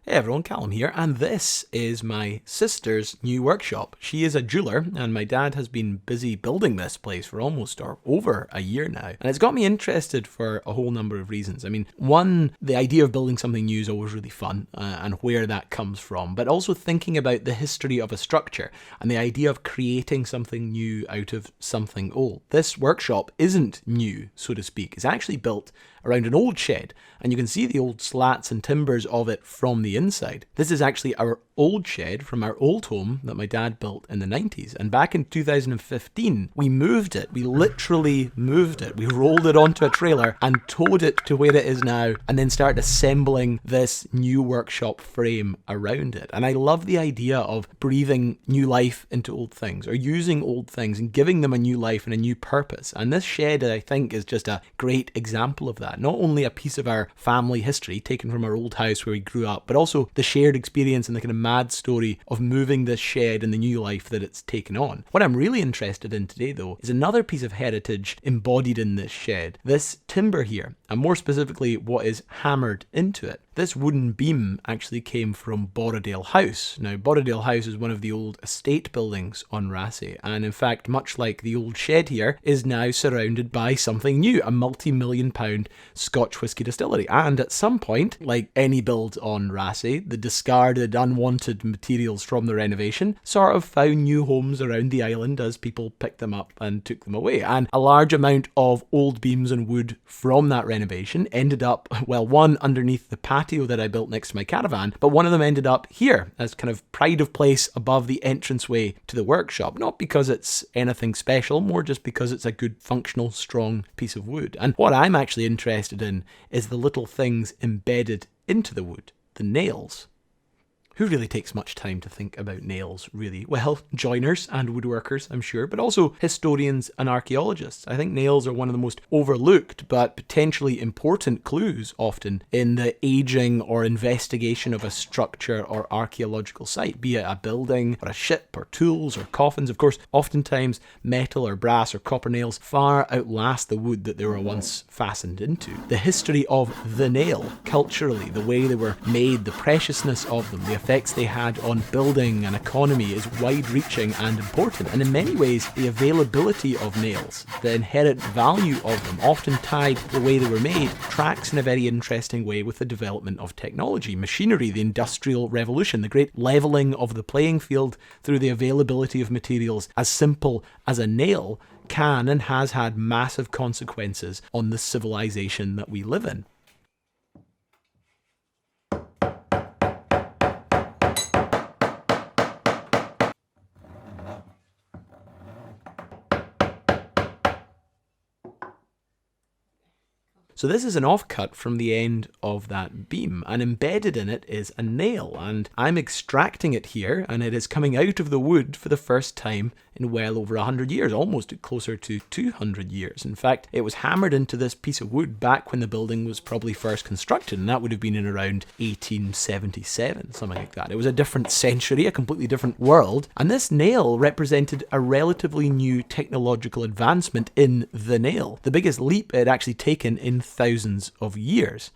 Hey everyone, Callum here, and this is my sister's new workshop. She is a jeweler, and my dad has been busy building this place for almost or over a year now. And it's got me interested for a whole number of reasons. I mean, one, the idea of building something new is always really fun, and where that comes from, but also thinking about the history of a structure and the idea of creating something new out of something old. This workshop isn't new, so to speak. It's actually built around an old shed, and you can see the old slats and timbers of it from the inside. This is actually our old shed from our old home that my dad built in the 90s, and back in 2015 we moved it. We literally moved it. We rolled it onto a trailer and towed it to where it is now, and then started assembling this new workshop frame around it. And I love the idea of breathing new life into old things, or using old things and giving them a new life and a new purpose. And this shed, I think, is just a great example of that. Not only a piece of our family history taken from our old house where we grew up, but also the shared experience and the kind of mad story of moving this shed and the new life that it's taken on. What I'm really interested in today, though, is another piece of heritage embodied in this shed. This timber here, and more specifically what is hammered into it. This wooden beam actually came from Borrowdale House. Now, Borrowdale House is one of the old estate buildings on Raasay, and in fact, much like the old shed here, is now surrounded by something new, a multi-million-pound Scotch whisky distillery. And at some point, like any build on Raasay, the discarded, unwanted materials from the renovation sort of found new homes around the island as people picked them up and took them away. And a large amount of old beams and wood from that renovation ended up, well, one underneath the patio that I built next to my caravan, but one of them ended up here as kind of pride of place above the entranceway to the workshop. Not because it's anything special, more just because it's a good, functional, strong piece of wood. And what I'm actually interested in is the little things embedded into the wood, the nails. Who really takes much time to think about nails, really? Well, joiners and woodworkers, I'm sure, but also historians and archaeologists. I think nails are one of the most overlooked but potentially important clues often in the aging or investigation of a structure or archaeological site, be it a building or a ship or tools or coffins. Of course, oftentimes metal or brass or copper nails far outlast the wood that they were once fastened into. The history of the nail, culturally, the way they were made, the preciousness of them, the effects they had on building and economy is wide-reaching and important, and in many ways the availability of nails, the inherent value of them, often tied to the way they were made, tracks in a very interesting way with the development of technology, machinery, the Industrial Revolution, the great levelling of the playing field through the availability of materials as simple as a nail can and has had massive consequences on the civilization that we live in. So this is an offcut from the end of that beam, and embedded in it is a nail, and I'm extracting it here, and it is coming out of the wood for the first time in well over 100 years, almost closer to 200 years. In fact, it was hammered into this piece of wood back when the building was probably first constructed, and that would have been in around 1877, something like that. It was a different century, a completely different world, and this nail represented a relatively new technological advancement in the nail, the biggest leap it had actually taken in thousands of years.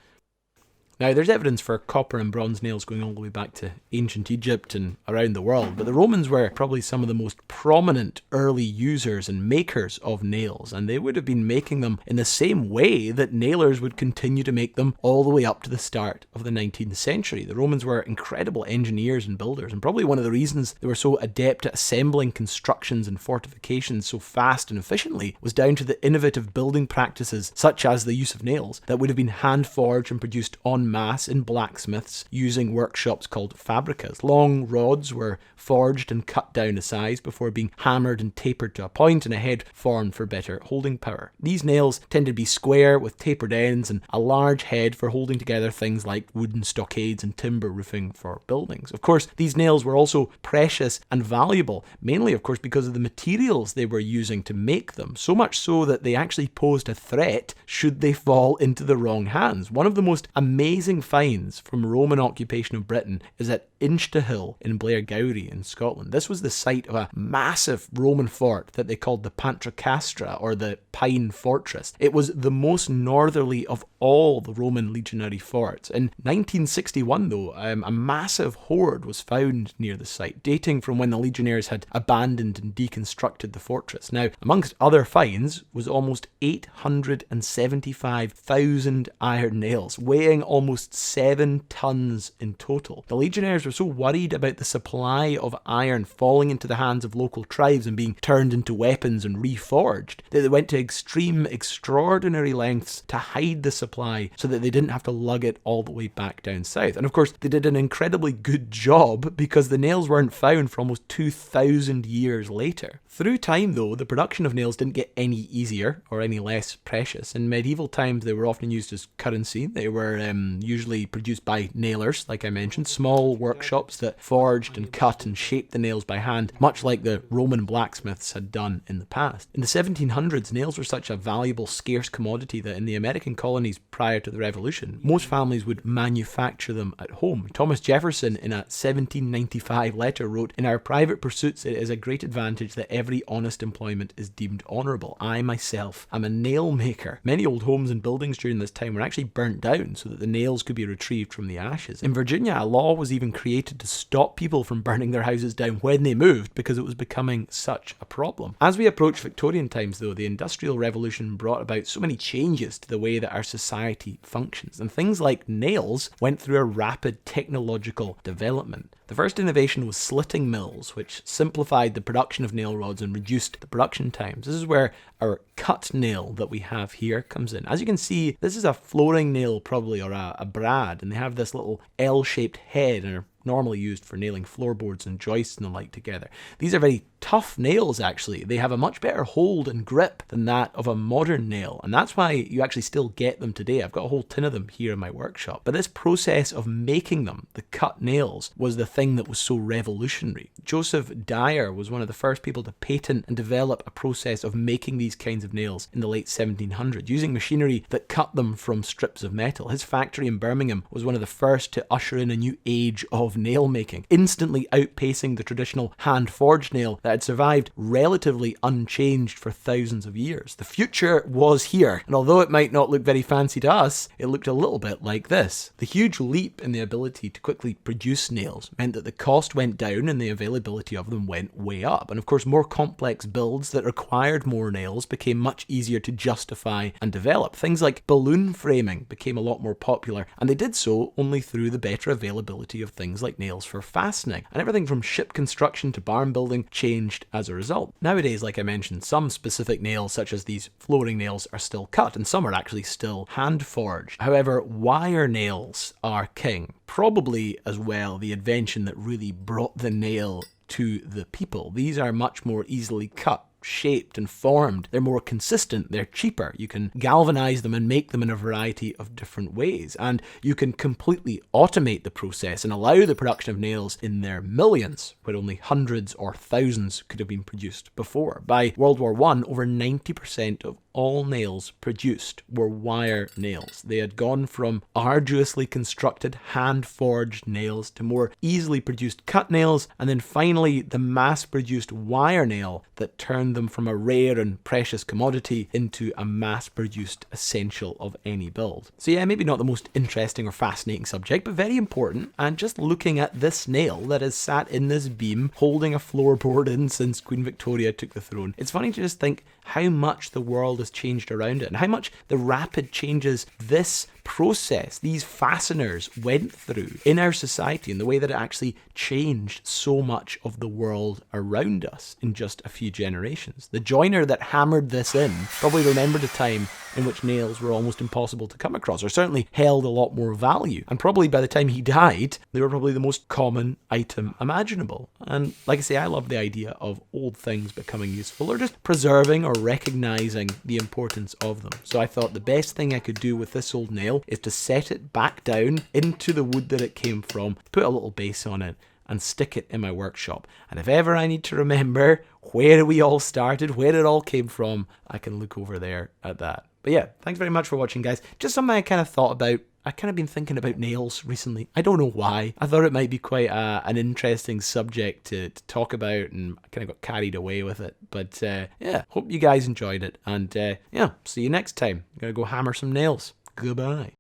Now, there's evidence for copper and bronze nails going all the way back to ancient Egypt and around the world, but the Romans were probably some of the most prominent early users and makers of nails, and they would have been making them in the same way that nailers would continue to make them all the way up to the start of the 19th century. The Romans were incredible engineers and builders, and probably one of the reasons they were so adept at assembling constructions and fortifications so fast and efficiently was down to the innovative building practices, such as the use of nails, that would have been hand-forged and produced en masse in blacksmiths using workshops called fabricas. Long rods were forged and cut down to size before being hammered and tapered to a point, and a head formed for better holding power. These nails tended to be square with tapered ends and a large head for holding together things like wooden stockades and timber roofing for buildings. Of course, these nails were also precious and valuable, mainly of course because of the materials they were using to make them, so much so that they actually posed a threat should they fall into the wrong hands. One of the most amazing amazing finds from Roman occupation of Britain is at Inchtuhill in Blairgowrie in Scotland. This was the site of a massive Roman fort that they called the Pantracastra, or the Pine Fortress. It was the most northerly of all the Roman legionary forts. In 1961, though, a massive hoard was found near the site, dating from when the legionnaires had abandoned and deconstructed the fortress. Now, amongst other finds was almost 875,000 iron nails, weighing almost 7 tons in total. The legionnaires were so worried about the supply of iron falling into the hands of local tribes and being turned into weapons and reforged that they went to extraordinary lengths to hide the supply so that they didn't have to lug it all the way back down south. And of course, they did an incredibly good job because the nails weren't found for almost 2,000 years later. Through time, though, the production of nails didn't get any easier or any less precious. In medieval times, they were often used as currency. They were usually produced by nailers, like I mentioned, small workshops that forged and cut and shaped the nails by hand, much like the Roman blacksmiths had done in the past. In the 1700s, nails were such a valuable, scarce commodity that in the American colonies prior to the Revolution, most families would manufacture them at home. Thomas Jefferson, in a 1795 letter, wrote, "In our private pursuits, it is a great advantage that every honest employment is deemed honourable. I myself am a nail maker." Many old homes and buildings during this time were actually burnt down so that the nails could be retrieved from the ashes. In Virginia, a law was even created to stop people from burning their houses down when they moved because it was becoming such a problem. As we approach Victorian times, though, the Industrial Revolution brought about so many changes to the way that our society functions, and things like nails went through a rapid technological development. The first innovation was slitting mills, which simplified the production of nail rods and reduced the production times. This is where our cut nail that we have here comes in. As you can see, this is a flooring nail probably, or a brad, and they have this little L-shaped head and are normally used for nailing floorboards and joists and the like together. These are very tough nails, actually. They have a much better hold and grip than that of a modern nail, and that's why you actually still get them today. I've got a whole tin of them here in my workshop. But this process of making them, the cut nails, was the thing that was so revolutionary. Joseph Dyer was one of the first people to patent and develop a process of making these kinds of nails in the late 1700s, using machinery that cut them from strips of metal. His factory in Birmingham was one of the first to usher in a new age of nail making, instantly outpacing the traditional hand-forged nail that had survived relatively unchanged for thousands of years. The future was here, and although it might not look very fancy to us, it looked a little bit like this. The huge leap in the ability to quickly produce nails meant that the cost went down and the availability of them went way up. And of course, more complex builds that required more nails became much easier to justify and develop. Things like balloon framing became a lot more popular, and they did so only through the better availability of things like nails for fastening. And everything from ship construction to barn building changed as a result. Nowadays, like I mentioned, some specific nails, such as these flooring nails, are still cut, and some are actually still hand forged. However, wire nails are king. Probably as well the invention that really brought the nail to the people. These are much more easily cut, shaped and formed. They're more consistent, they're cheaper. You can galvanize them and make them in a variety of different ways, and you can completely automate the process and allow the production of nails in their millions, where only hundreds or thousands could have been produced before. By World War I, over 90% of all nails produced were wire nails. They had gone from arduously constructed hand-forged nails to more easily produced cut nails, and then finally the mass-produced wire nail that turned them from a rare and precious commodity into a mass-produced essential of any build. So yeah, maybe not the most interesting or fascinating subject, but very important. And just looking at this nail that has sat in this beam holding a floorboard in since Queen Victoria took the throne, it's funny to just think how much the world has changed around it and how much the rapid changes this process, these fasteners, went through in our society and the way that it actually changed so much of the world around us in just a few generations. The joiner that hammered this in probably remembered a time in which nails were almost impossible to come across, or certainly held a lot more value. And probably by the time he died, they were probably the most common item imaginable. And like I say, I love the idea of old things becoming useful, or just preserving or recognizing the importance of them. So I thought the best thing I could do with this old nail is to set it back down into the wood that it came from, put a little base on it, and stick it in my workshop. And if ever I need to remember where we all started, where it all came from, I can look over there at that. But yeah, thanks very much for watching, guys. Just something I kind of thought about. I kind of been thinking about nails recently. I don't know why. I thought it might be quite an interesting subject to talk about, and I kind of got carried away with it. But yeah, hope you guys enjoyed it. And yeah, see you next time. I'm going to go hammer some nails. Goodbye.